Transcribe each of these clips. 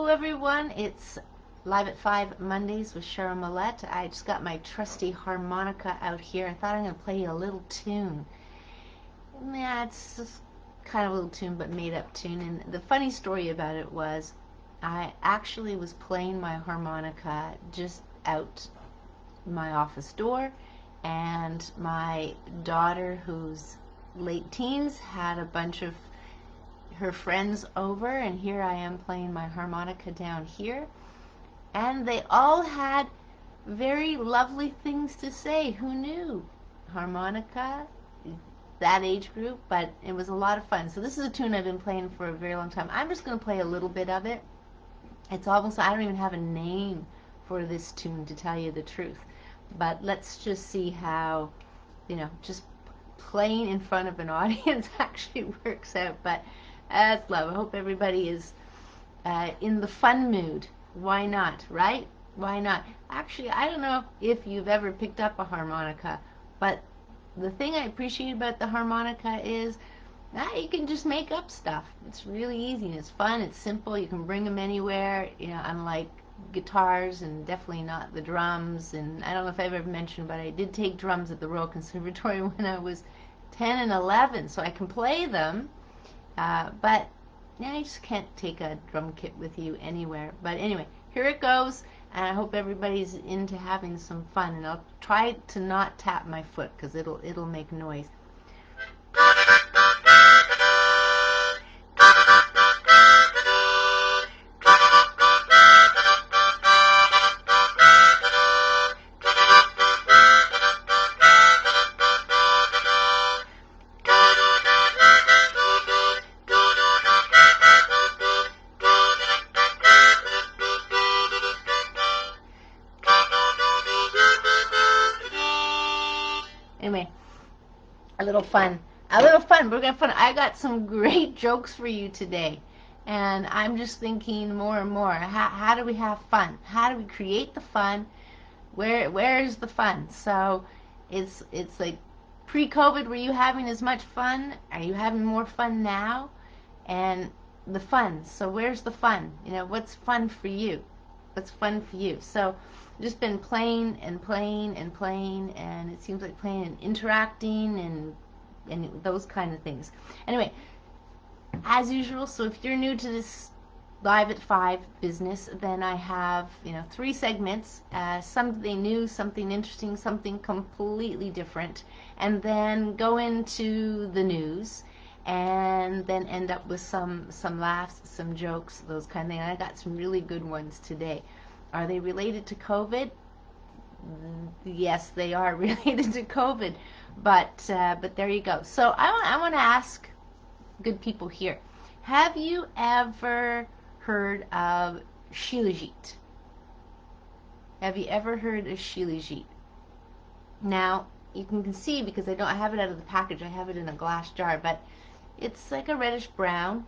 everyone, it's Live at 5 Mondays with Cheryl Millett. I just got my trusty harmonica out here. I thought I'm going to play you a little tune. Yeah, it's just kind of a little tune, but made up tune. And the funny story about it was I actually was playing my harmonica just out my office door, and my daughter, who's late teens, had a bunch of her friends over, and here I am playing my harmonica down here, and they all had very lovely things to say. Who knew? Harmonica, that age group, but it was a lot of fun. So this is a tune I've been playing for a very long time. I'm just going to play a little bit of it. It's almost, I don't even have a name for this tune, to tell you the truth, but let's just see how, just playing in front of an audience actually works out. But that's love. I hope everybody is in the fun mood. Why not, right? Why not? Actually, I don't know if you've ever picked up a harmonica, but the thing I appreciate about the harmonica is you can just make up stuff. It's really easy, and it's fun, it's simple, you can bring them anywhere, unlike guitars, and definitely not the drums. And I don't know if I've ever mentioned, but I did take drums at the Royal Conservatory when I was 10 and 11, so I can play them. But you just can't take a drum kit with you anywhere. But anyway, here it goes, and I hope everybody's into having some fun. And I'll try to not tap my foot, because it'll make noise. Anyway, a little fun. We're gonna have fun. I got some great jokes for you today, and I'm just thinking more and more. How do we have fun? How do we create the fun? Where's the fun? So it's like pre-COVID. Were you having as much fun? Are you having more fun now? And the fun. So where's the fun? What's fun for you? What's fun for you? So just been playing and playing and playing, and it seems like playing and interacting and those kind of things. Anyway, as usual, so if you're new to this Live at 5 business, then I have 3 segments, something new, something interesting, something completely different, and then go into the news, and then end up with some laughs, some jokes, those kind of things. I got some really good ones today. Are they related to COVID? Yes, they are related to COVID, but there you go. So I want to ask good people here, have you ever heard of Shilajit? Have you ever heard of Shilajit? Now, you can see, because I have it out of the package, I have it in a glass jar, but it's like a reddish brown.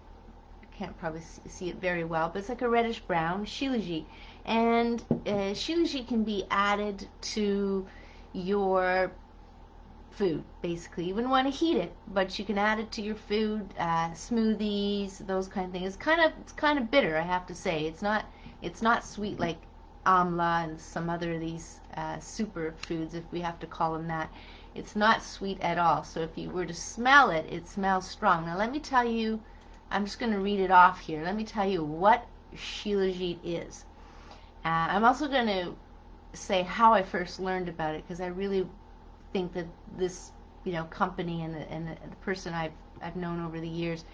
You can't probably see it very well, but it's like a reddish brown Shilajit. And Shilajit can be added to your food, basically. You wouldn't want to heat it, but you can add it to your food, smoothies, those kind of things. It's kind of bitter, I have to say. It's not sweet like amla and some other of these super foods, if we have to call them that. It's not sweet at all. So if you were to smell it, it smells strong. Now let me tell you, I'm just going to read it off here. Let me tell you what Shilajit is. I'm also going to say how I first learned about it, because I really think that this company and the person I've known over the years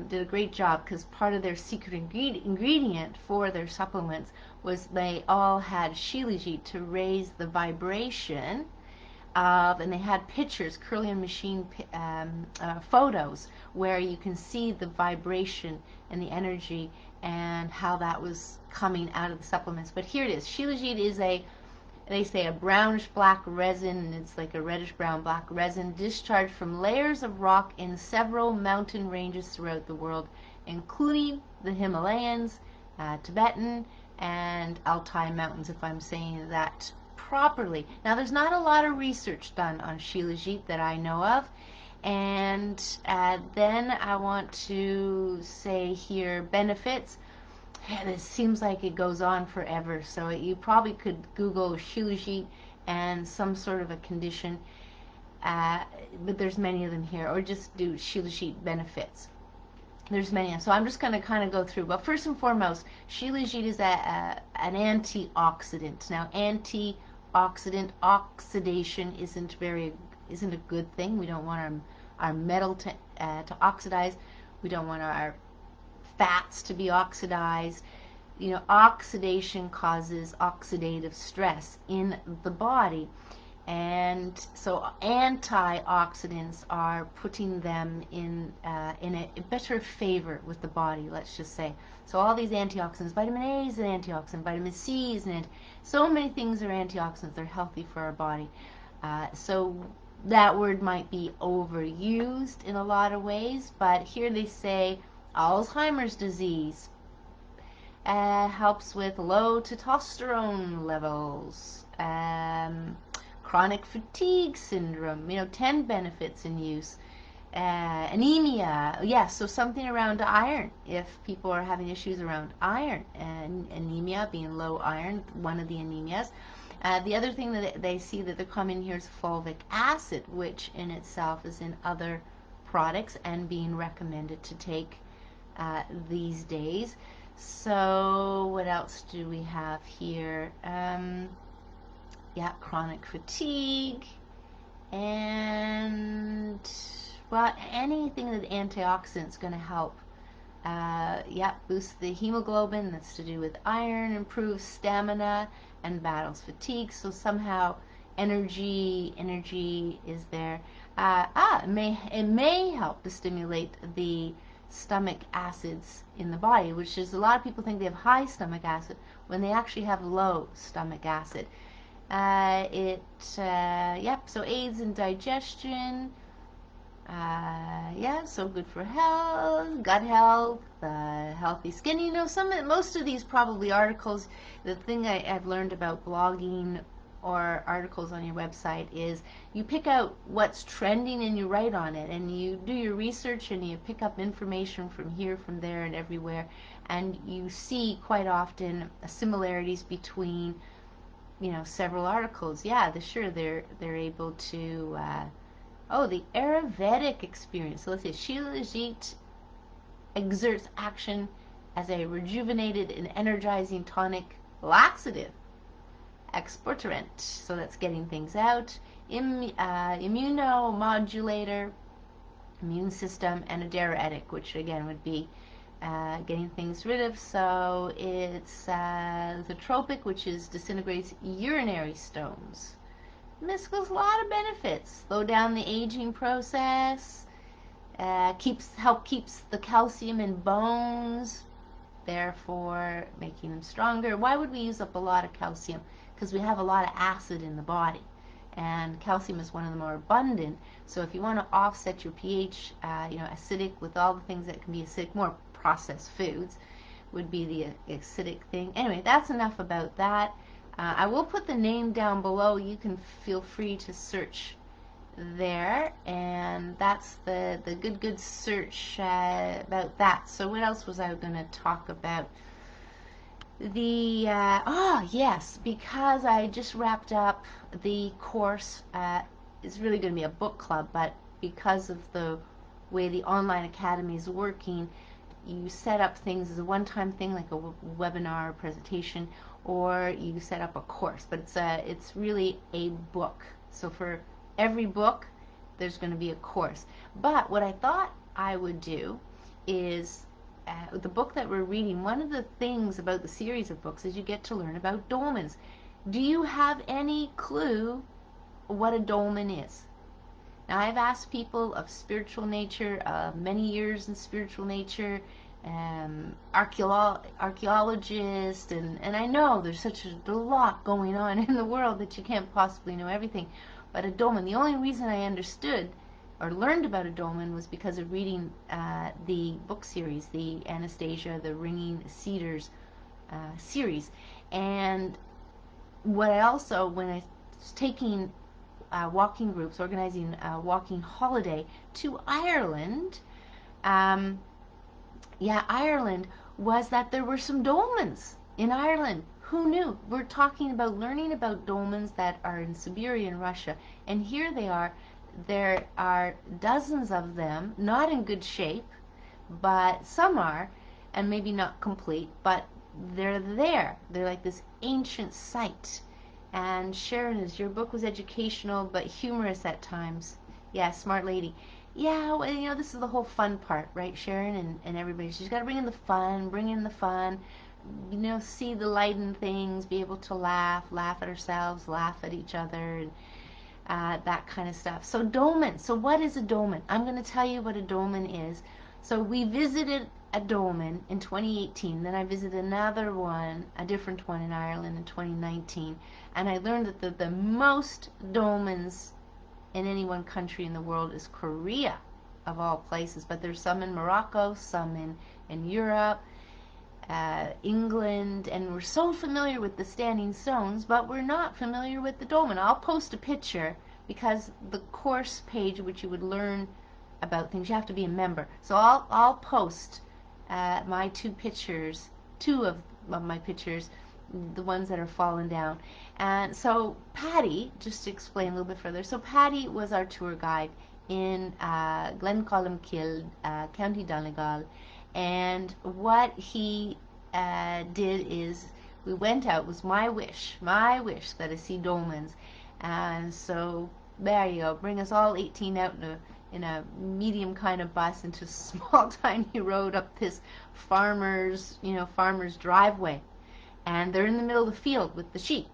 did a great job, because part of their secret ingredient for their supplements was they all had Shilajit to raise the vibration of, and they had pictures, Kirlian machine photos, where you can see the vibration and the energy and how that was coming out of the supplements. But here it is. Shilajit is they say a brownish black resin, and it's like a reddish brown black resin discharged from layers of rock in several mountain ranges throughout the world, including the Himalayas, Tibetan, and Altai mountains, if I'm saying that properly. Now, there's not a lot of research done on Shilajit that I know of. And then I want to say here benefits. and it seems like it goes on forever. So you probably could Google Shilajit and some sort of a condition, but there's many of them here, or just do Shilajit benefits. There's many, so I'm just going to kind of go through. But first and foremost, Shilajit is an antioxidant. Now, antioxidant oxidation isn't a good thing. We don't want our metal to oxidize. We don't want our fats to be oxidized. You know, oxidation causes oxidative stress in the body. And so antioxidants are putting them in a better favor with the body, let's just say. So all these antioxidants, vitamin A is an antioxidant, vitamin C is so many things are antioxidants. They're healthy for our body. So that word might be overused in a lot of ways, but here they say Alzheimer's disease helps with low testosterone levels. Chronic fatigue syndrome, 10 benefits in use. Anemia, yes, so something around iron, if people are having issues around iron, and anemia being low iron, one of the anemias. The other thing that they see that they're coming here is fulvic acid, which in itself is in other products and being recommended to take these days. So what else do we have here? Yeah, chronic fatigue, and well, anything that antioxidant is going to help. Yeah, boost the hemoglobin. That's to do with iron, improves stamina, and battles fatigue. So somehow energy is there. It may help to stimulate the stomach acids in the body, which is, a lot of people think they have high stomach acid when they actually have low stomach acid. So aids in digestion. Yeah, so good for health, gut health, healthy skin. Most of these probably articles, the thing I've learned about blogging or articles on your website is you pick out what's trending and you write on it, and you do your research and you pick up information from here, from there, and everywhere, and you see quite often similarities between several articles. Yeah, they're able to. The Ayurvedic experience. So let's say Shilajit exerts action as a rejuvenated and energizing tonic laxative, expectorant. So that's getting things out. Immunomodulator, immune system, and a diuretic, which again would be getting things rid of. So it's the tropic, which disintegrates urinary stones. And this goes a lot of benefits. Slow down the aging process. Keeps the calcium in bones, therefore making them stronger. Why would we use up a lot of calcium? Because we have a lot of acid in the body, and calcium is one of the more abundant. So if you want to offset your pH, acidic with all the things that can be acidic, more processed foods would be the acidic thing. Anyway, that's enough about that. I will put the name down below. You can feel free to search there, and that's the good search about that. So what else was I going to talk about? Yes, because I just wrapped up the course. It's really going to be a book club, but because of the way the online academy is working, you set up things as a one-time thing, like a webinar or presentation, or you set up a course. But it's really a book. So for every book, there's going to be a course. But what I thought I would do is, the book that we're reading, one of the things about the series of books is you get to learn about dolmens. Do you have any clue what a dolmen is? Now, I've asked people of spiritual nature, many years in spiritual nature, archaeologists, and I know there's such a lot going on in the world that you can't possibly know everything. But a dolmen, the only reason I understood or learned about a dolmen was because of reading the book series, the Anastasia, the Ringing Cedars series. And what I also, when I was taking walking groups, organizing a walking holiday to Ireland, Ireland, was that there were some dolmens in Ireland. Who knew? We're talking about learning about dolmens that are in Siberia in Russia, and here they are. There are dozens of them, not in good shape, but some are, and maybe not complete, but they're there. They're like this ancient site. And Sharon, your book was educational but humorous at times. Yeah, smart lady. Yeah, well, you know, this is the whole fun part, right, Sharon and everybody. She's got to bring in the fun, you know, see the light in things, be able to laugh at ourselves, laugh at each other, and that kind of stuff. So dolmen. So what is a dolmen? I'm going to tell you what a dolmen is. So we visited a dolmen in 2018. Then I visited another one, a different one in Ireland in 2019. And I learned that the most dolmens in any one country in the world is Korea, of all places. But there's some in Morocco, some in Europe, England, and we're so familiar with the standing stones, but we're not familiar with the dolmen. I'll post a picture because the course page, which you would learn about things, you have to be a member. So I'll post my two of my pictures, the ones that are fallen down. And so Patty, just to explain a little bit further, so Patty was our tour guide in Glencolumcille, County Donegal, and what he did is we went out. It was my wish that I see dolmens, and so there you go. Bring us all 18 out in a medium kind of bus into a small tiny road up this farmer's driveway, and they're in the middle of the field with the sheep.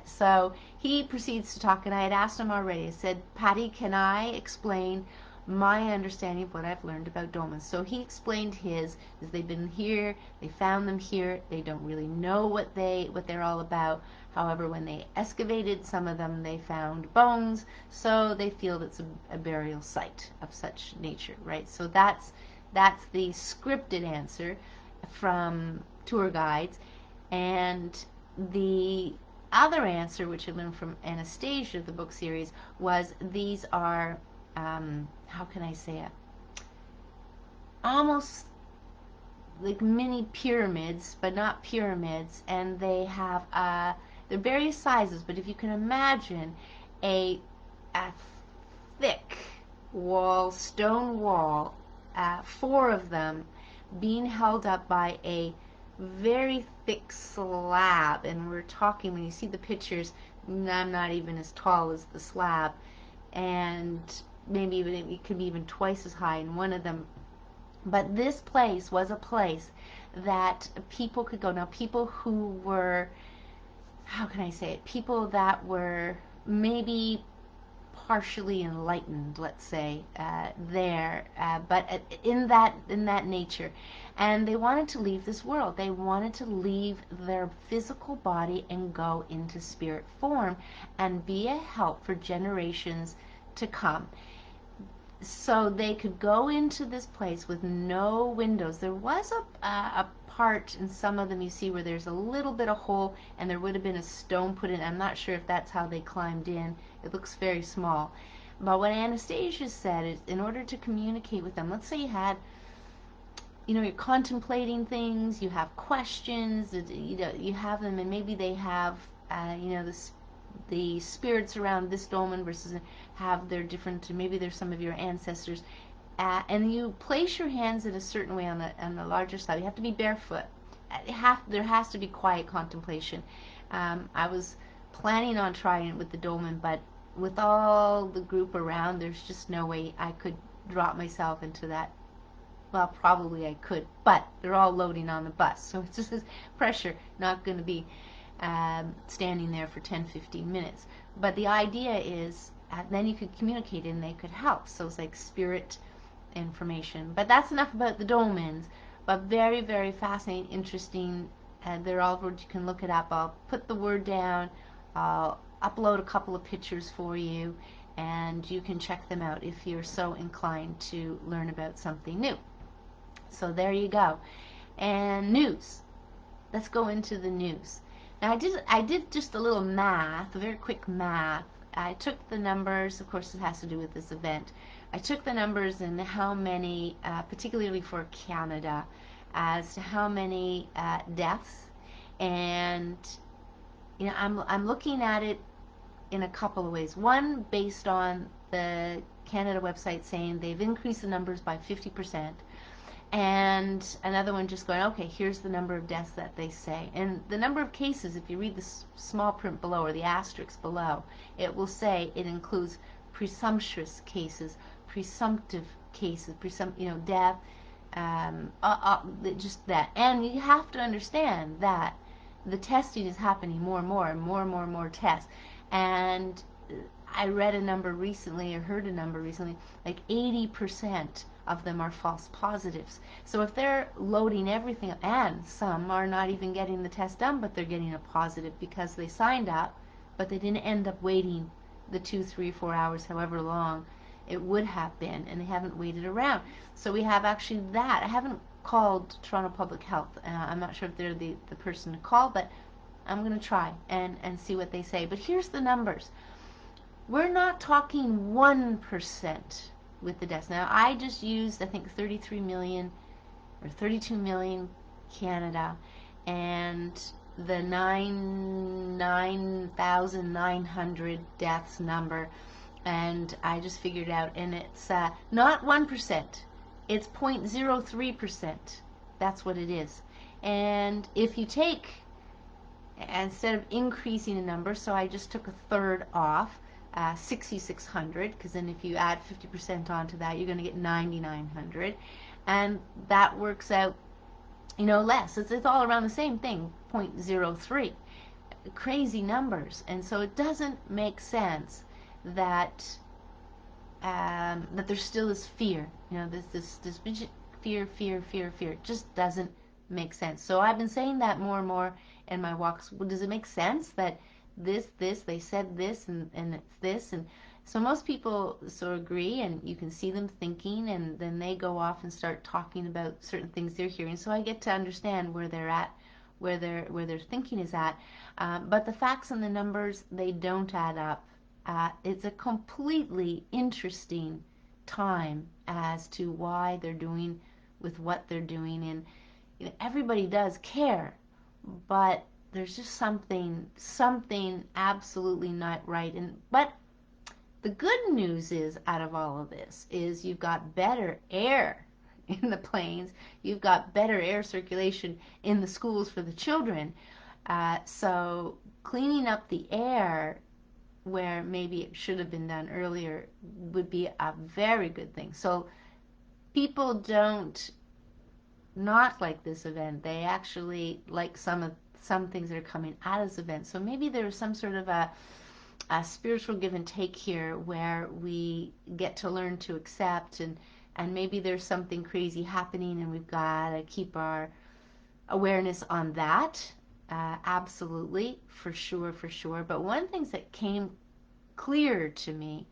So he proceeds to talk, and I had asked him already. I said, Patty, can I explain my understanding of what I've learned about dolmens? So he explained his, is they've been here, they found them here, they don't really know what they're all about. However, when they excavated some of them, they found bones, so they feel it's a burial site of such nature, right? So that's the scripted answer from tour guides. And the other answer, which I learned from Anastasia, the book series, was these are how can I say it? Almost like mini pyramids, but not pyramids, and they have they're various sizes. But if you can imagine a thick wall, stone wall, 4 of them being held up by a very thick slab, and we're talking, when you see the pictures, I'm not even as tall as the slab, and maybe even it could be even twice as high in one of them. But this place was a place that people could go. Now, people who were, how can I say it, people that were maybe partially enlightened, let's say, but in that nature, and they wanted to leave this world. They wanted to leave their physical body and go into spirit form and be a help for generations to come. So they could go into this place with no windows. There was a part in some of them you see where there's a little bit of hole, and there would have been a stone put in. I'm not sure if that's how they climbed in. It looks very small. But what Anastasia said is, in order to communicate with them, let's say you're contemplating things, you have questions, you have them, and maybe they have, the spirits around this dolmen versus have their different, maybe there's some of your ancestors, and you place your hands in a certain way on the larger side. You have to be barefoot. There has to be quiet contemplation. I was planning on trying it with the dolmen, but with all the group around, there's just no way I could drop myself into that. Well, probably I could, but they're all loading on the bus, so it's just this pressure, not going to be standing there for 10-15 minutes. But the idea is, then you could communicate and they could help. So it's like spirit information. But that's enough about the dolmens. But very, very fascinating, interesting. They're all words, you can look it up. I'll put the word down. I'll upload a couple of pictures for you, and you can check them out if you're so inclined to learn about something new. So there you go. And news. Let's go into the news. Now I did just a little math, a very quick math. I took the numbers, of course it has to do with this event. I took the numbers and how many, particularly for Canada, as to how many deaths, and I'm looking at it in a couple of ways. One, based on the Canada website saying they've increased the numbers by 50%, and another one just going, okay, here's the number of deaths that they say. And the number of cases, if you read the small print below or the asterisk below, it will say it includes presumptuous cases, presumptive cases, death, just that. And you have to understand that the testing is happening more and more and more and more and more tests. And I read a number recently, or heard a number recently, like 80% of them are false positives. So if they're loading everything up, and some are not even getting the test done, but they're getting a positive because they signed up, but they didn't end up waiting the 2, 3, 4 hours, however long it would have been, and they haven't waited around. So we have actually that. I haven't called Toronto Public Health. I'm not sure if they're the person to call, but I'm going to try and see what they say. But here's the numbers. We're not talking 1% with the deaths. Now, I just used, I think, 33 million or 32 million Canada, and the 9,900 deaths number, and I just figured out, and it's not 1%, it's 0.03%. That's what it is. And if you take, instead of increasing the number, so I just took a third off, 6,600, because then if you add 50% onto that, you're going to get 9,900, and that works out, less. It's all around the same thing, 0.03. Crazy numbers. And so it doesn't make sense that that there still is fear. This fear. It just doesn't make sense. So I've been saying that more and more in my walks. Well, does it make sense that they said this, and it's this? And so most people so agree, and you can see them thinking, and then they go off and start talking about certain things they're hearing. So I get to understand where they're at, where their thinking is at. But the facts and the numbers, they don't add up. It's a completely interesting time as to why they're doing with what they're doing, and everybody does care, but there's just something absolutely not right. But the good news is, out of all of this, is you've got better air in the planes, you've got better air circulation in the schools for the children. So cleaning up the air where maybe it should have been done earlier would be a very good thing. So people don't not like this event. They actually like some things that are coming out of this event. So maybe there's some sort of a spiritual give and take here, where we get to learn to accept, and maybe there's something crazy happening, and we've got to keep our awareness on that. Absolutely, for sure. But one thing that came clear to me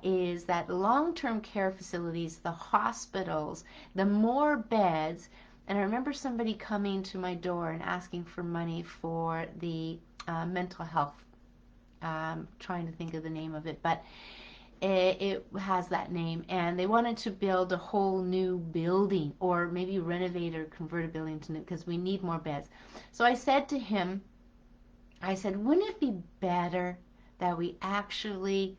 is that long-term care facilities, the hospitals, the more beds, and I remember somebody coming to my door and asking for money for the mental health. Trying to think of the name of it, but it has that name, and they wanted to build a whole new building, or maybe renovate or convert a building to new, because we need more beds. So I said to him, wouldn't it be better that we actually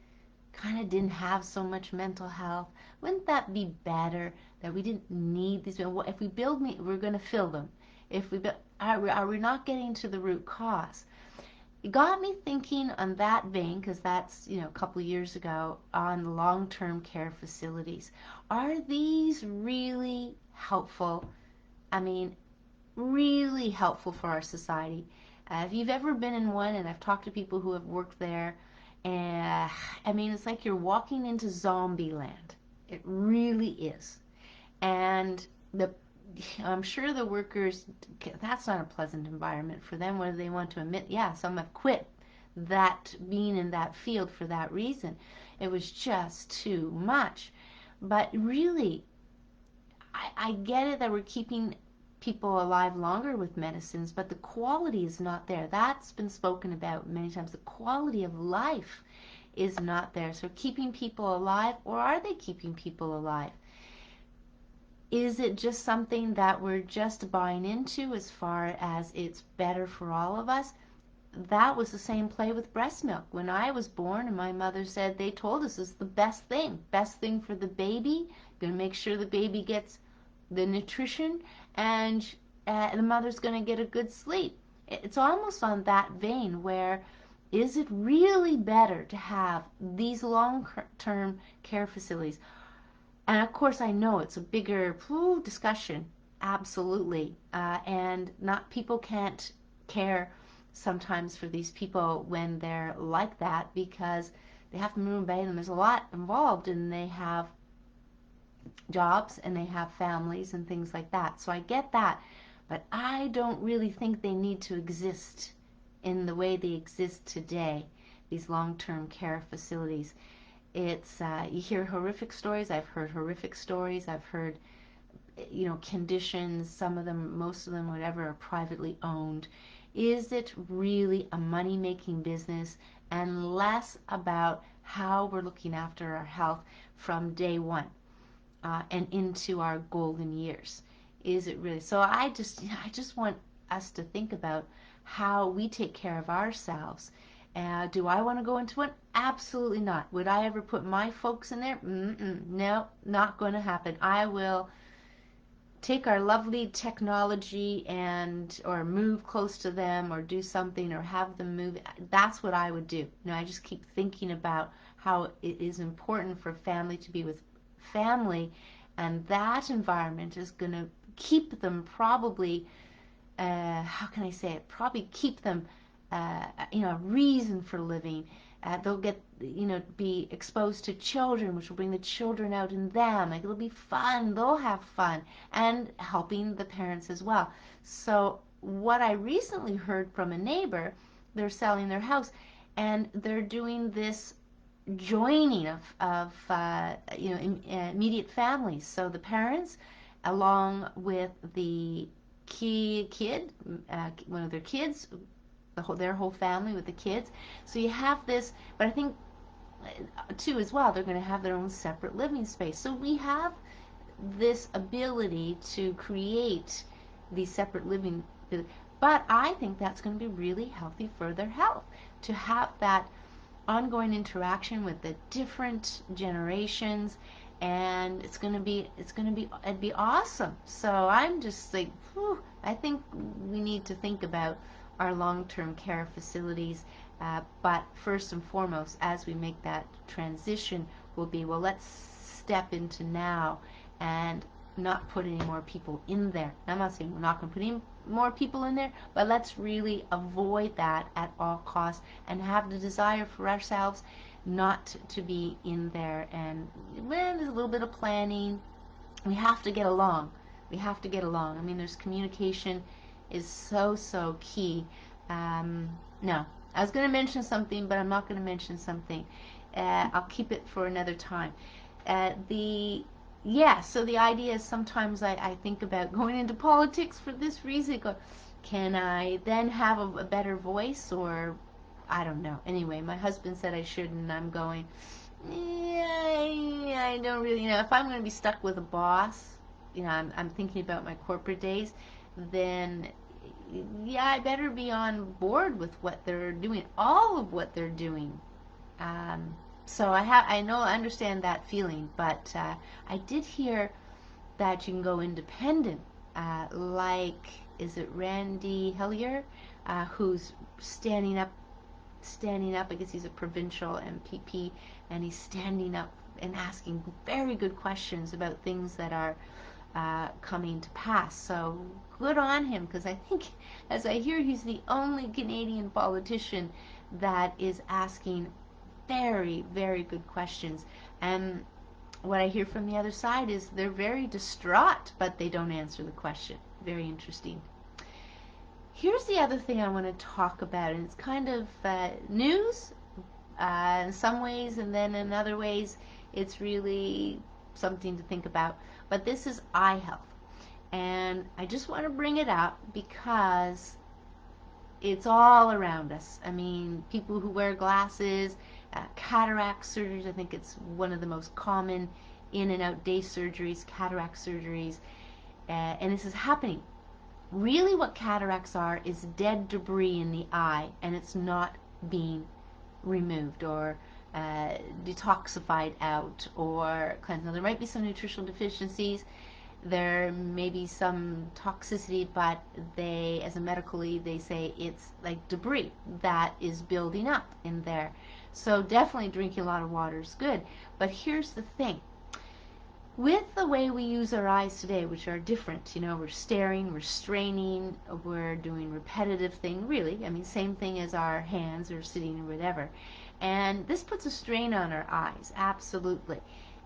kind of didn't have so much mental health? Wouldn't that be better, that we didn't need these? If we build, we're going to fill them. If we build, are we not getting to the root cause? It got me thinking on that vein, because that's, a couple of years ago, on long-term care facilities. Are these really helpful? I mean, really helpful for our society? If you've ever been in one, and I've talked to people who have worked there, and it's like you're walking into zombie land. It really is. And I'm sure the workers, that's not a pleasant environment for them, whether they want to admit, some have quit that being in that field for that reason. It was just too much. But really, I get it that we're keeping people alive longer with medicines, but the quality is not there. That's been spoken about many times. The quality of life is not there. So keeping people alive, or are they keeping people alive? Is it just something that we're just buying into as far as it's better for all of us? That was the same play with breast milk. When I was born and my mother said, they told us it's the best thing for the baby, going to make sure the baby gets the nutrition, and the mother's going to get a good sleep. It's almost on that vein where, is it really better to have these long-term care facilities? And of course, I know it's a bigger discussion, absolutely. And not people can't care sometimes for these people when they're like that, because they have to move and obey them. There's a lot involved, and they have jobs and they have families and things like that. So I get that, but I don't really think they need to exist in the way they exist today, these long-term care facilities. It's you hear horrific stories. I've heard horrific stories. I've heard, conditions. Some of them, most of them, whatever, are privately owned. Is it really a money-making business, and less about how we're looking after our health from day one and into our golden years? Is it really? So I just want us to think about how we take care of ourselves. Do I want to go into one? Absolutely not. Would I ever put my folks in there? No, not going to happen. I will take our lovely technology or move close to them, or do something, or have them move. That's what I would do. I just keep thinking about how it is important for family to be with family, and that environment is going to keep them probably, how can I say it, probably keep them a reason for living. They'll get, be exposed to children, which will bring the children out in them. Like, it'll be fun. They'll have fun, and helping the parents as well. So what I recently heard from a neighbor, they're selling their house, and they're doing this joining of immediate families. So the parents, along with the kid, one of their kids, their whole family with the kids. So you have this, but I think too as well, they're going to have their own separate living space. So we have this ability to create these separate living, but I think that's going to be really healthy for their health, to have that ongoing interaction with the different generations, and it'd be awesome. So I'm just like, I think we need to think about our long-term care facilities, but first and foremost, as we make that transition, will be, well, let's step into now and not put any more people in there. I'm not saying we're not going to put any more people in there, but let's really avoid that at all costs, and have the desire for ourselves not to be in there. And well, there's a little bit of planning. We have to get along. I mean, there's communication is so key. No, I was going to mention something, but I'm not going to mention something. I'll keep it for another time. So the idea is, sometimes I think about going into politics for this reason. Can I then have a better voice, or I don't know. Anyway, my husband said I shouldn't, and I'm going, I don't really know. If I'm going to be stuck with a boss, I'm thinking about my corporate days, then I better be on board with what they're doing, all of what they're doing. So I understand that feeling, but I did hear that you can go independent, like, is it Randy Hellier, who's standing up, I guess he's a provincial MPP, and he's standing up and asking very good questions about things that are coming to pass. So good on him, because I think, as I hear, he's the only Canadian politician that is asking very, very good questions. And what I hear from the other side is they're very distraught, but they don't answer the question. Very interesting. Here's the other thing I want to talk about, and it's kind of news in some ways, and then in other ways it's really something to think about. But this is eye health, and I just want to bring it up because it's all around us. I mean, people who wear glasses, cataract surgeries, I think it's one of the most common in and out day surgeries, cataract surgeries, and this is happening. Really what cataracts are is dead debris in the eye, and it's not being removed or detoxified out or cleansed. Now there might be some nutritional deficiencies, there may be some toxicity, but they, as a medically, they say it's like debris that is building up in there. So definitely drinking a lot of water is good. But here's the thing. With the way we use our eyes today, which are different, you know, we're staring, we're straining, we're doing repetitive thing, really. I mean, same thing as our hands or sitting or whatever. And this puts a strain on our eyes, absolutely.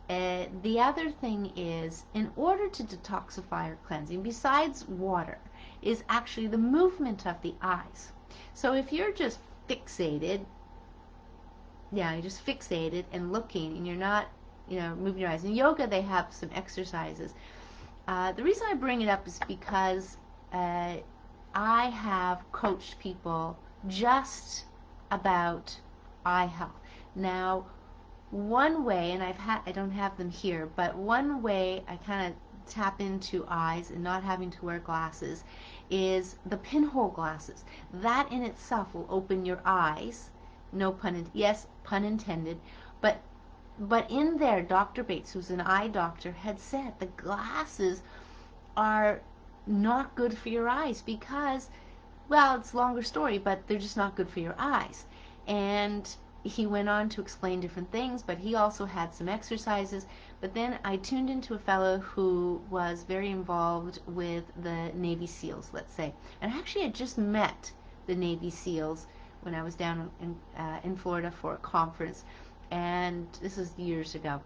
The other thing is, in order to detoxify or cleansing, besides water, is actually the movement of the eyes. So if you're just fixated, you're just fixated and looking, and you're not, you know, moving your eyes. In yoga, they have some exercises. The reason I bring it up is because I have coached people just about eye health. Now, one way, and I don't have them here, but one way I kind of tap into eyes and not having to wear glasses is the pinhole glasses. That in itself will open your eyes. No pun, yes, pun intended, but in there, Dr. Bates, who's an eye doctor, had said the glasses are not good for your eyes because, well, it's a longer story, but they're just not good for your eyes. And he went on to explain different things, but he also had some exercises. But then I tuned into a fellow who was very involved with the Navy SEALs, let's say. And I actually had just met the Navy SEALs when I was down in Florida for a conference, and this was years ago.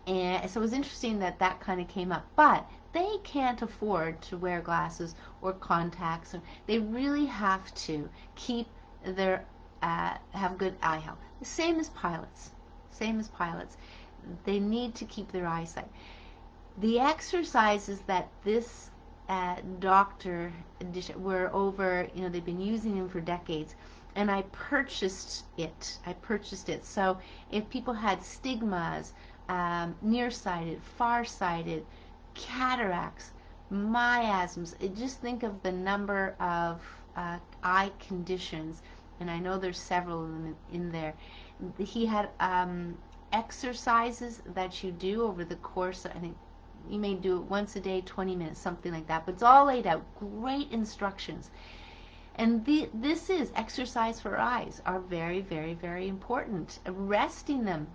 And so it was interesting that that kind of came up. But they can't afford to wear glasses or contacts. They really have to keep their have good eye health. The same as pilots. Same as pilots. They need to keep their eyesight. The exercises that this doctor were over, you know, they've been using them for decades, and I purchased it. So if people had stigmas, nearsighted, farsighted, cataracts, miasms, just think of the number of eye conditions, and I know there's several of them in there. He had exercises that you do over the course, I think you may do it once a day, 20 minutes, something like that, but it's all laid out, great instructions. And this is exercise for eyes are very, very, very important. Resting them,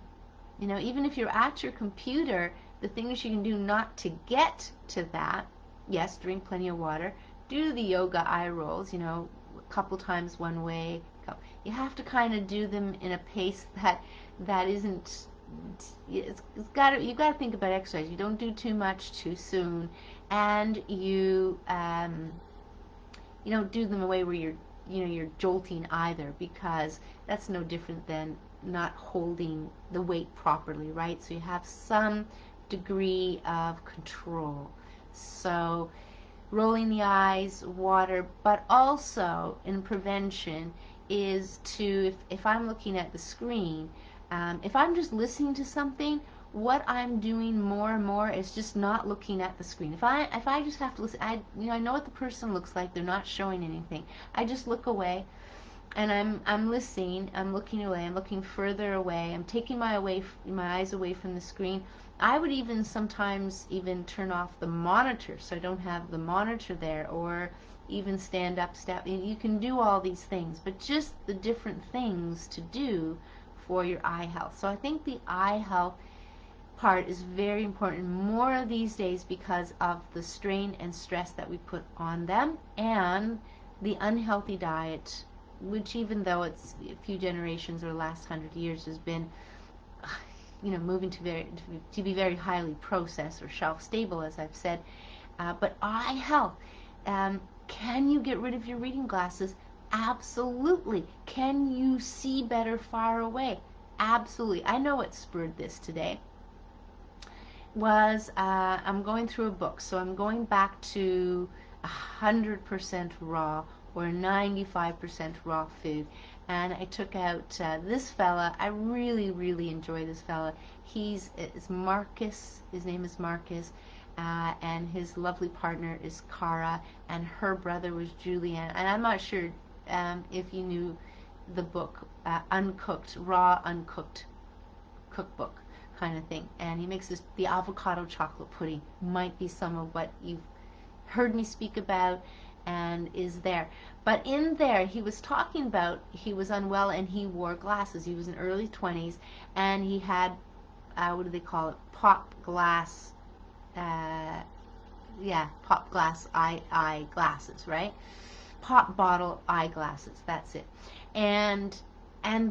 you know, even if you're at your computer, the things you can do not to get to that, yes, drink plenty of water, do the yoga eye rolls, you know, a couple times one way. You have to kind of do them in a pace that isn't, you've got to think about exercise. You don't do too much too soon, and you don't do them a way where you're jolting either, because that's no different than not holding the weight properly, right? So you have some degree of control. So rolling the eyes, water, but also in prevention is to, if I'm looking at the screen, if I'm just listening to something, what I'm doing more and more is just not looking at the screen. If I just have to listen, I know what the person looks like. They're not showing anything. I just look away, and I'm listening. I'm looking away. I'm looking further away. I'm taking my eyes away from the screen. I would even sometimes turn off the monitor so I don't have the monitor there, or even stand up, step. You can do all these things, but just the different things to do for your eye health. So I think the eye health part is very important more these days because of the strain and stress that we put on them, and the unhealthy diet, which, even though it's a few generations or the last 100 years, has been moving to be very highly processed or shelf stable, as I've said. But eye health, can you get rid of your reading glasses? Absolutely. Can you see better far away? Absolutely. I know what spurred this today was I'm going through a book, so I'm going back to 100% raw or 95% raw food, and I took out this fella. I really, really enjoy this fella. It's Marcus. His name is Marcus, and his lovely partner is Cara, and her brother was Julian. And I'm not sure if you knew the book Uncooked, Raw Uncooked cookbook kind of thing. And he makes the avocado chocolate pudding. Might be some of what you've heard me speak about and is there. But in there, he was talking about he was unwell and he wore glasses. He was in early 20s and he had, what do they call it? Pop glass, pop glass eye glasses, right? Pop bottle eyeglasses, that's it. And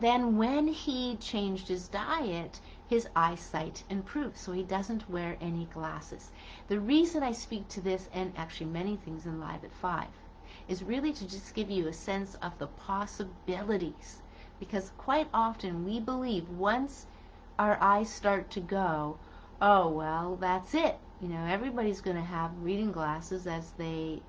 then when he changed his diet, his eyesight improved, so he doesn't wear any glasses. The reason I speak to this, and actually many things in Live at 5, is really to just give you a sense of the possibilities. Because quite often we believe once our eyes start to go, oh well, that's it. You know, everybody's going to have reading glasses as they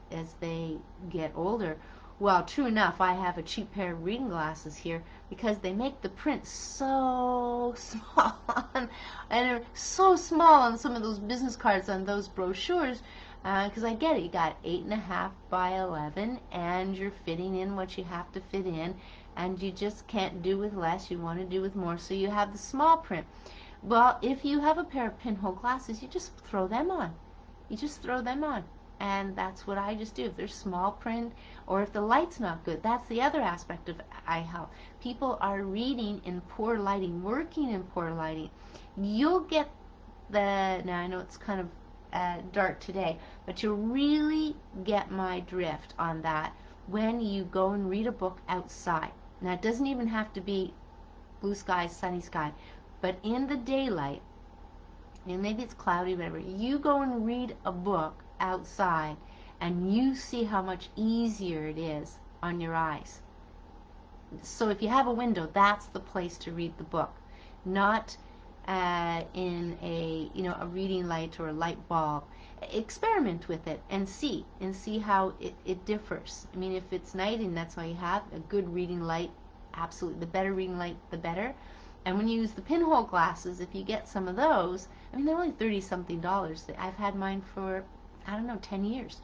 get older. Well, true enough, I have a cheap pair of reading glasses here because they make the print so small and they're so small on some of those business cards on those brochures, because I get it. You got 8.5 by 11 and you're fitting in what you have to fit in, and you just can't do with less. You want to do with more, so you have the small print. Well, if you have a pair of pinhole glasses, you just throw them on. You just throw them on. And that's what I just do. If there's small print or if the light's not good, that's the other aspect of eye health. People are reading in poor lighting, working in poor lighting. You'll get now I know it's kind of dark today, but you'll really get my drift on that when you go and read a book outside. Now it doesn't even have to be blue sky, sunny sky, but in the daylight, and maybe it's cloudy, whatever, you go and read a book outside and you see how much easier it is on your eyes. So if you have a window, that's the place to read the book, not in a reading light or a light bulb. Experiment with it and see how it differs. I mean, if it's night and that's all you have, a good reading light, absolutely, the better reading light, the better. And when you use the pinhole glasses, if you get some of those, I mean, they're only $30-something. I've had mine for, I don't know, 10 years.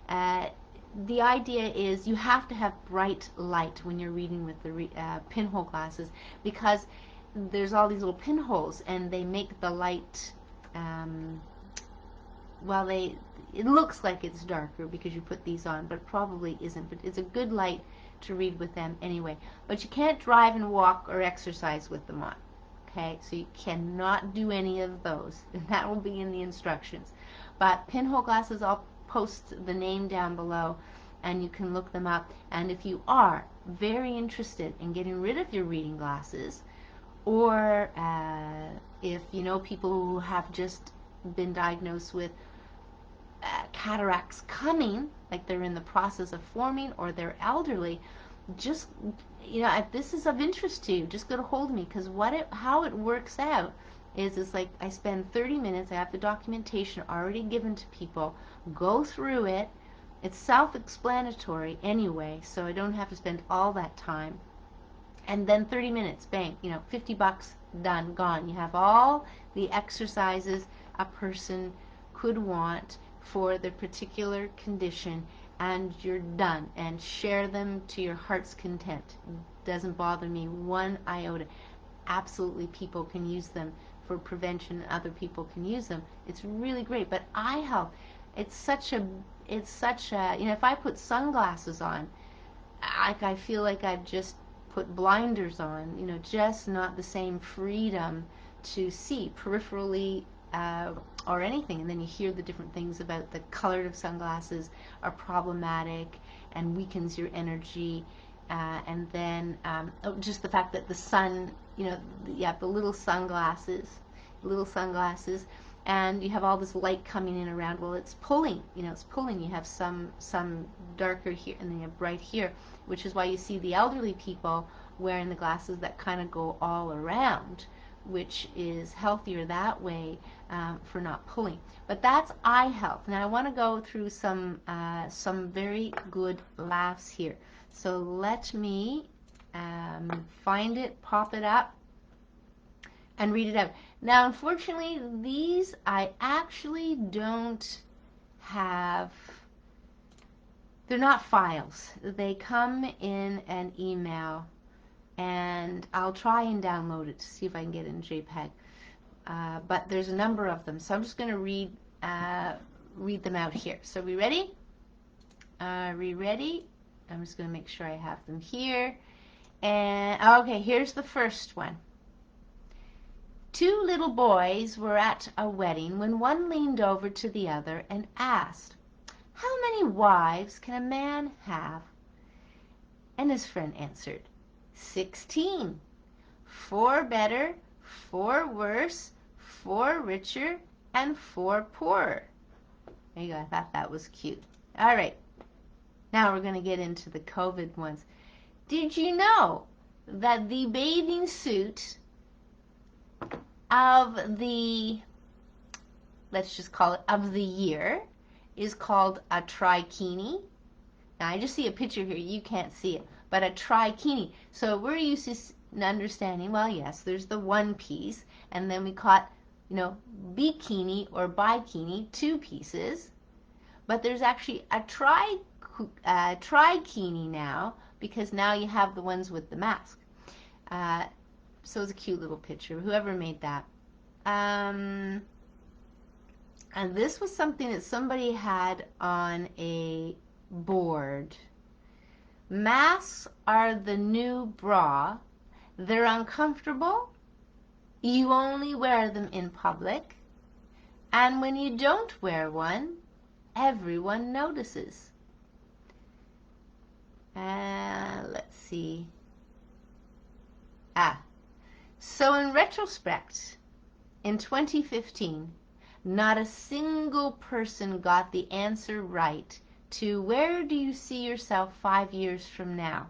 The idea is you have to have bright light when you're reading with the pinhole glasses, because there's all these little pinholes and they make the light, it looks like it's darker because you put these on, but it probably isn't. But it's a good light to read with them anyway. But you can't drive and walk or exercise with them on. Okay, so you cannot do any of those, and that will be in the instructions. But pinhole glasses, I'll post the name down below and you can look them up. And if you are very interested in getting rid of your reading glasses, or if you know people who have just been diagnosed with cataracts coming, like they're in the process of forming, or they're elderly, just, if this is of interest to you, just get a hold of me, because how it works out is it's like I spend 30 minutes, I have the documentation already given to people, go through it, it's self-explanatory anyway, so I don't have to spend all that time, and then 30 minutes, bang, $50, done, gone. You have all the exercises a person could want for their particular condition, and you're done. And share them to your heart's content. Doesn't bother me one iota. Absolutely, people can use them for prevention, and other people can use them. It's really great. But eye health, it's such a if I put sunglasses on, I feel like I've just put blinders on, just not the same freedom to see peripherally or anything. And then you hear the different things about the colored of sunglasses are problematic and weakens your energy, and then just the fact that the sun, the little sunglasses, and you have all this light coming in around. Well, it's pulling, it's pulling. You have some darker here, and then you have bright here, which is why you see the elderly people wearing the glasses that kind of go all around, which is healthier that way for not pulling. But that's eye health. Now I want to go through some very good laughs here. So let me Find it, pop it up, and read it out. Now, unfortunately, these I actually don't have. They're not files. They come in an email, and I'll try and download it to see if I can get it in JPEG. But there's a number of them, so I'm just going to read them out here. So we ready? Are we ready? I'm just going to make sure I have them here. And okay, here's the first one. Two little boys were at a wedding when one leaned over to the other and asked, "How many wives can a man have?" And his friend answered, 16. 4 better, 4 worse, 4 richer, and 4 poorer. There you go. I thought that was cute. All right. Now we're going to get into the COVID ones. Did you know that the bathing suit of the, let's just call it, of the year is called a trikini? Now I just see a picture here. You can't see it. But a trikini. So we're used to understanding, well, yes, there's the one piece, and then we caught, bikini or bikini, 2 pieces. But there's actually a trikini now, because now you have the ones with the mask. So it's a cute little picture. Whoever made that. And this was something that somebody had on a board. Masks are the new bra. They're uncomfortable. You only wear them in public. And when you don't wear one, everyone notices. Let's see. So in retrospect, in 2015, not a single person got the answer right to where do you see yourself 5 years from now.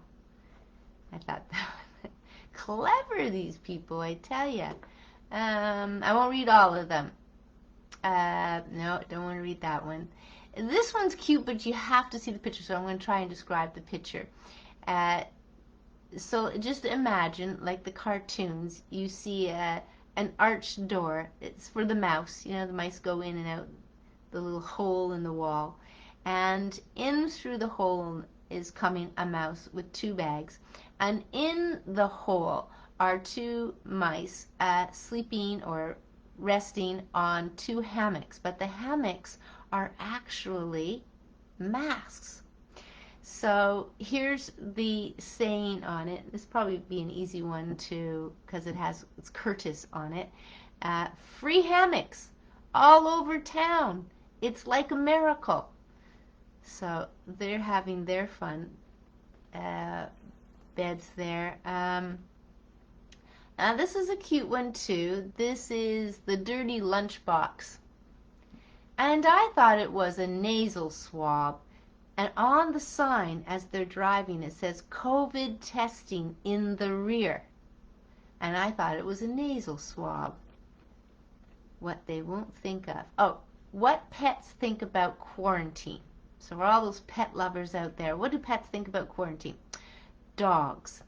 I thought that was clever, these people, I tell you. I won't read all of them. No, don't want to read that one. This one's cute, but you have to see the picture, so I'm going to try and describe the picture. So just imagine, like the cartoons, you see an arched door. It's for the mouse. The mice go in and out the little hole in the wall. And in through the hole is coming a mouse with 2 bags. And in the hole are 2 mice sleeping or resting on 2 hammocks. But the hammocks are actually masks. So here's the saying on it. This will probably be an easy one too, because it's Curtis on it. Free hammocks all over town. It's like a miracle. So they're having their fun beds there. Now this is a cute one too. This is the dirty lunchbox. And I thought it was a nasal swab. And on the sign as they're driving, it says COVID testing in the rear. And I thought it was a nasal swab. What they won't think of. Oh, what pets think about quarantine? So for all those pet lovers out there, what do pets think about quarantine? Dogs.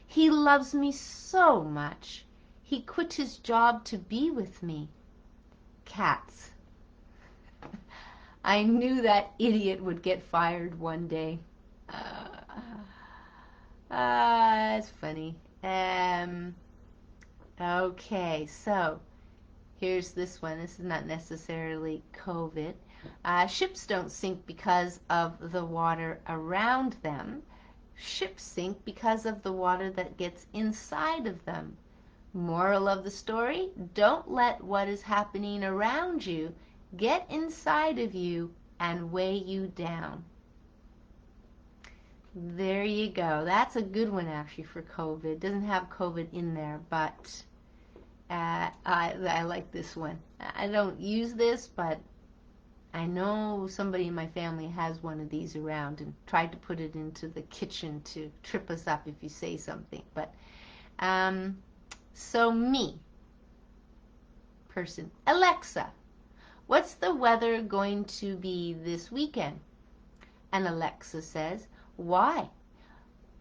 He loves me so much. He quit his job to be with me. Cats. I knew that idiot would get fired one day. It's funny. Okay, so here's this one. This is not necessarily COVID. Ships don't sink because of the water around them. Ships sink because of the water that gets inside of them. Moral of the story, don't let what is happening around you get inside of you and weigh you down. There you go. That's a good one actually for COVID. Doesn't have COVID in there, but I like this one. I don't use this, but I know somebody in my family has one of these around and tried to put it into the kitchen to trip us up if you say something. But so me, person, Alexa, what's the weather going to be this weekend? And Alexa says, why?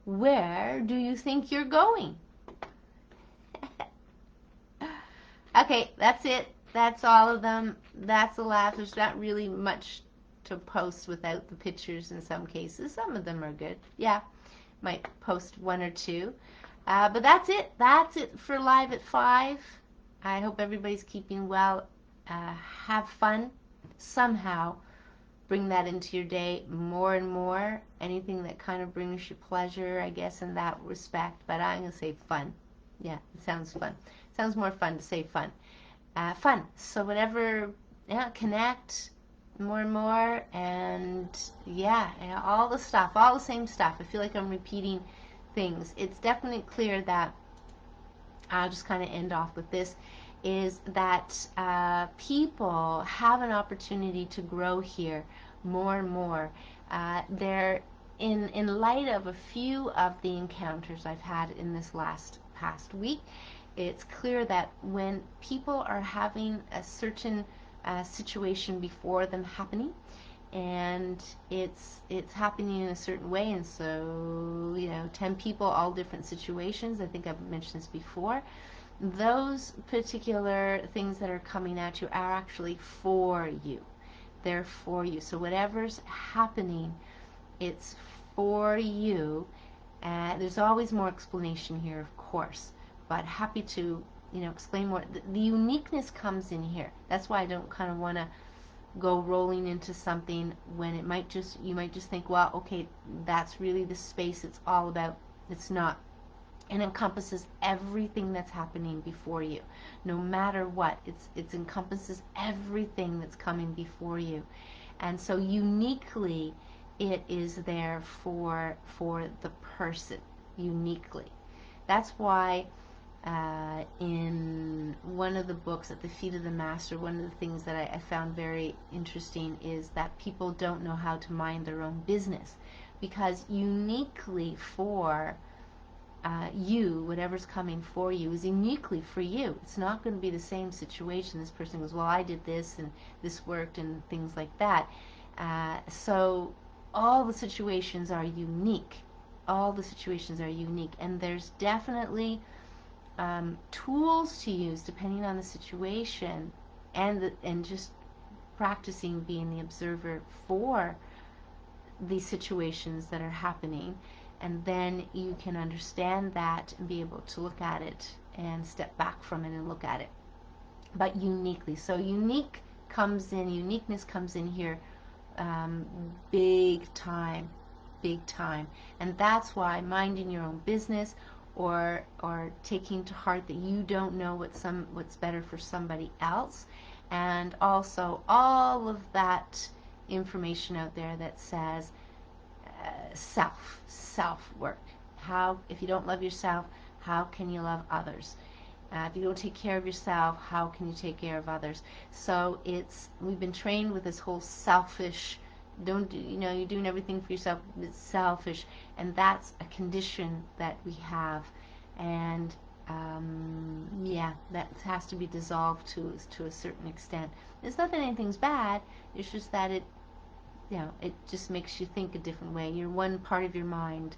Where do you think you're going? Okay, that's it. That's all of them. That's the last. There's not really much to post without the pictures in some cases. Some of them are good. Yeah, might post one or two. But that's it. That's it for Live at 5. I hope everybody's keeping well. Have fun somehow. Bring that into your day more and more. Anything that kind of brings you pleasure, I guess, in that respect. But I'm going to say fun. Yeah, it sounds fun. Sounds more fun to say fun. Fun. So whatever, yeah, connect more and more, and yeah, all the stuff, all the same stuff. I feel like I'm repeating things. It's definitely clear that, I'll just kind of end off with this, is that people have an opportunity to grow here more and more. They're in light of a few of the encounters I've had in this past week. It's clear that when people are having a certain situation before them happening, and it's happening in a certain way, and so 10 people, all different situations. I think I've mentioned this before. Those particular things that are coming at you are actually for you. They're for you. So whatever's happening, it's for you. There's always more explanation here, of course, but happy to explain more. The uniqueness comes in here. That's why I don't kind of want to go rolling into something when you might just think, well, okay, that's really the space it's all about. It's not. It encompasses everything that's happening before you, no matter what. It encompasses everything that's coming before you, and so uniquely, it is there for the person uniquely. That's why in one of the books, At the Feet of the Master, one of the things that I found very interesting is that people don't know how to mind their own business, because uniquely for you, whatever's coming for you is uniquely for you. It's not going to be the same situation. This person goes, well, I did this and this worked and things like that. So all the situations are unique. All the situations are unique, and there's definitely tools to use depending on the situation, and just practicing being the observer for these situations that are happening, and then you can understand that and be able to look at it and step back from it and look at it, but uniquely. So uniqueness comes in here big time, and that's why minding your own business, or taking to heart that you don't know what's better for somebody else, and also all of that information out there that says self work. How, if you don't love yourself, how can you love others? If you don't take care of yourself, how can you take care of others? So we've been trained with this whole selfish, don't do, you're doing everything for yourself, it's selfish, and that's a condition that we have, and yeah, that has to be dissolved to a certain extent. It's not that anything's bad, it's just that it just makes you think a different way. One part of your mind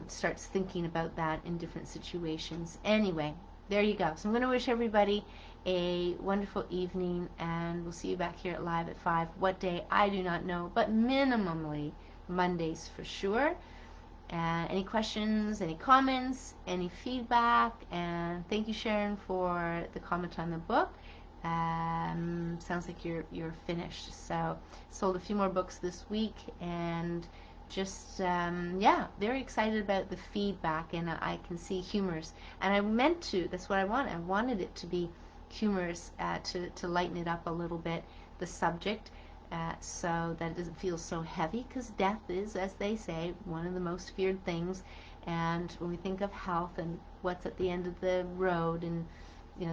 starts thinking about that in different situations. Anyway, there you go. So I'm going to wish everybody a wonderful evening, and we'll see you back here at Live at 5. What day, I do not know, but minimally Mondays for sure. Any questions, any comments, any feedback, and thank you, Sharon, for the comment on the book. Sounds like you're finished. So sold a few more books this week, and just yeah, very excited about the feedback, and I can see humorous, and I meant to, that's what I wanted it to be humorous, to lighten it up a little bit, the subject, so that it doesn't feel so heavy, because death is, as they say, one of the most feared things, and when we think of health and what's at the end of the road, and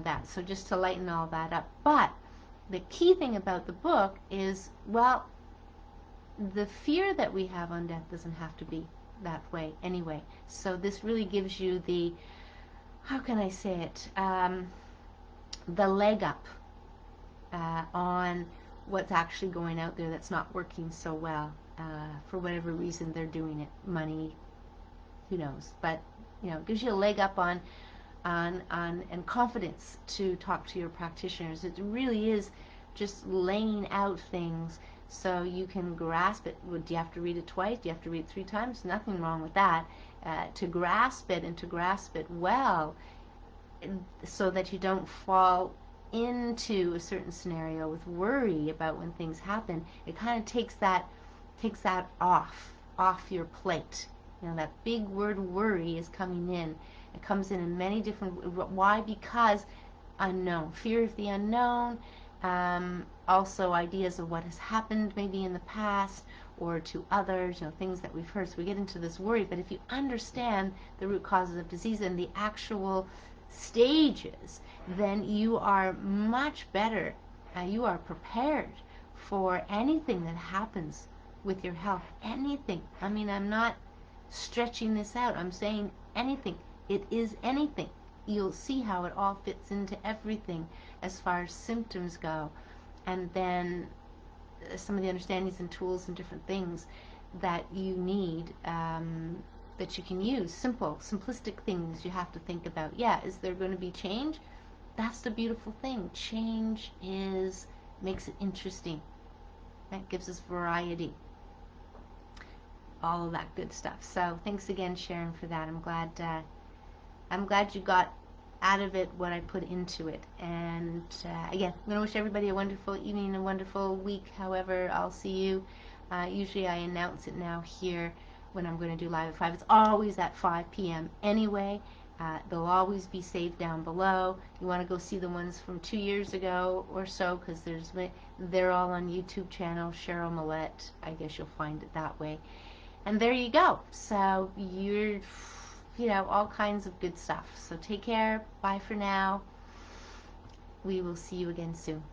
that, so just to lighten all that up. But the key thing about the book is, well, the fear that we have on death doesn't have to be that way anyway. So this really gives you the, how can I say it, the leg up on what's actually going out there that's not working so well, for whatever reason they're doing it, money, who knows? But it gives you a leg up on and confidence to talk to your practitioners. It really is just laying out things so you can grasp it. Do you have to read it twice? Do you have to read it 3 times? Nothing wrong with that. To grasp it and to grasp it well, so that you don't fall into a certain scenario with worry about when things happen. It kind of takes that off your plate. That big word worry is coming in. It comes in many different. Why? Because unknown, fear of the unknown. Also ideas of what has happened maybe in the past or to others, things that we've heard. So we get into this worry. But if you understand the root causes of disease and the actual stages, then you are much better. You are prepared for anything that happens with your health. Anything. I mean, I'm not stretching this out. I'm saying anything. It is anything. You'll see how it all fits into everything as far as symptoms go. And then some of the understandings and tools and different things that you need, that you can use. Simplistic things you have to think about. Yeah, is there going to be change? That's the beautiful thing. Change makes it interesting. That gives us variety. All of that good stuff. So thanks again, Sharon, for that. I'm glad you got out of it what I put into it. And again, I'm going to wish everybody a wonderful evening, a wonderful week. However, I'll see you. Usually I announce it now here when I'm going to do live at 5. It's always at 5 p.m. anyway. They'll always be saved down below. You want to go see the ones from 2 years ago or so, because they're all on YouTube channel, Cheryl Millett. I guess you'll find it that way. And there you go. So you're, all kinds of good stuff. So take care. Bye for now. We will see you again soon.